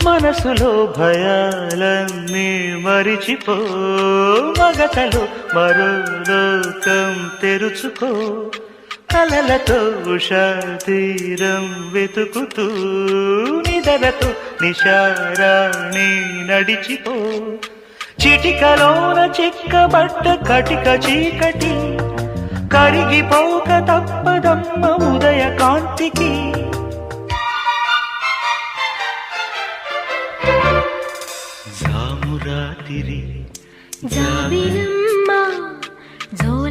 మనసులో భయాలన్నీ మరిచిపో, మగతలో మరో లోకం తెరుచుకో, కలలతో ఉషా తీరం వెతుకుతూ నిదరతో నిశారాణి నడిచిపో. చిటికలోన చిక్కబట్ట కటిక చీకటి కరిగిపోక తప్పదమ్మ ఉదయ కాంతికి. జామురాతిరి జాబిలమ్మ జో